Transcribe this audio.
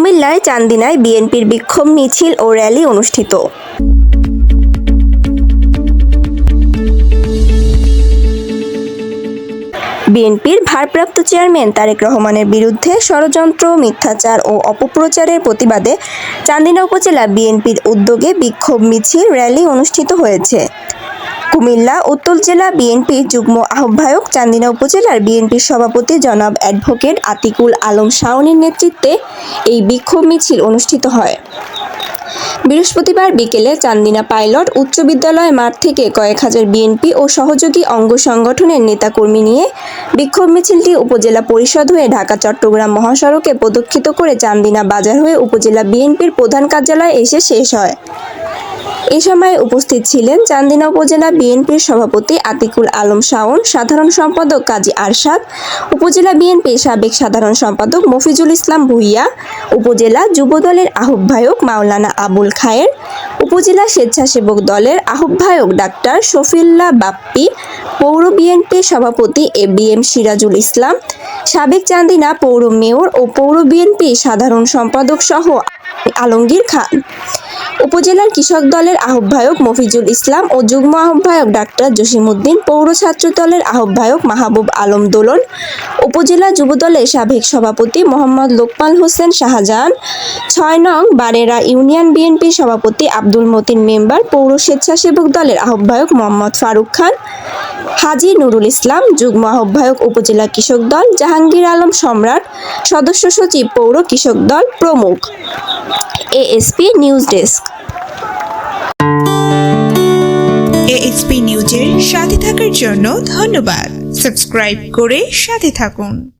কুমিল্লায় চান্দিনায় বিএনপির বিক্ষোভ মিছিল ও র্যালি অনুষ্ঠিত। বিএনপির ভারপ্রাপ্ত চেয়ারম্যান তারেক রহমানের বিরুদ্ধে ষড়যন্ত্র, মিথ্যাচার ও অপপ্রচারের প্রতিবাদে চান্দিনা উপজেলা বিএনপির উদ্যোগে বিক্ষোভ মিছিল র্যালি অনুষ্ঠিত হয়েছে। কুমিল্লা উত্তর জেলা বিএনপির যুগ্ম আহ্বায়ক, চান্দিনা উপজেলার বিএনপির সভাপতি জনাব অ্যাডভোকেট আতিকুল আলম শাওনের নেতৃত্বে এই বিক্ষোভ মিছিল অনুষ্ঠিত হয়। বৃহস্পতিবার বিকেলে চান্দিনা পাইলট উচ্চ বিদ্যালয় মাঠ থেকে কয়েক হাজার বিএনপি ও সহযোগী অঙ্গ সংগঠনের নেতাকর্মী নিয়ে বিক্ষোভ মিছিলটি উপজেলা পরিষদ হয়ে ঢাকা-চট্টগ্রাম মহাসড়কে প্রদক্ষিণ করে চান্দিনা বাজার হয়ে উপজেলা বিএনপির প্রধান কার্যালয়ে এসে শেষ হয়। এ সময় উপস্থিত ছিলেন চান্দিনা উপজেলা বিএনপির সভাপতি আতিকুল আলম শাওন, সাধারণ সম্পাদক কাজী আরশাদ, উপজেলা বিএনপির সাবেক সাধারণ সম্পাদক মফিজুল ইসলাম ভূঁইয়া, উপজেলা যুবদলের আহ্বায়ক মাওলানা আবুল খায়ের, উপজেলা স্বেচ্ছাসেবক দলের আহ্বায়ক ডাক্তার শফিউল্লাহ বাপ্পি, পৌর বিএনপির সভাপতি এবিএম সিরাজুল ইসলাম, সাবেক চান্দিনা পৌর মেয়র ও পৌর বিএনপির সাধারণ সম্পাদক সহ আলমগীর খান, উপজেলার কৃষক দলের আহ্বায়ক মফিজুল ইসলাম ও যুগ্ম আহ্বায়ক ডাক্তার জসিমউদ্দিন, পৌর ছাত্র দলের আহ্বায়ক মাহবুব আলম দোলন, উপজেলা যুবদলের সাবেক সভাপতি মোহাম্মদ লোকমান হোসেন শাহজাহান, ৬ নং বারেরা ইউনিয়ন বিএনপির সভাপতি আব্দুল মতিন মেম্বার, পৌর স্বেচ্ছাসেবক দলের আহ্বায়ক মোহাম্মদ ফারুক খান, হাজী নুরুল ইসলাম, যুগ্ম আহ্বায়ক উপজেলা কৃষক দল জাহাঙ্গীর আলম সম্রাট, সদস্য সচিব পৌর কৃষক দল প্রমুখ। ASP news desk. এএসপি নিউজের সাথে থাকার জন্য ধন্যবাদ। সাবস্ক্রাইব করে সাথে থাকুন।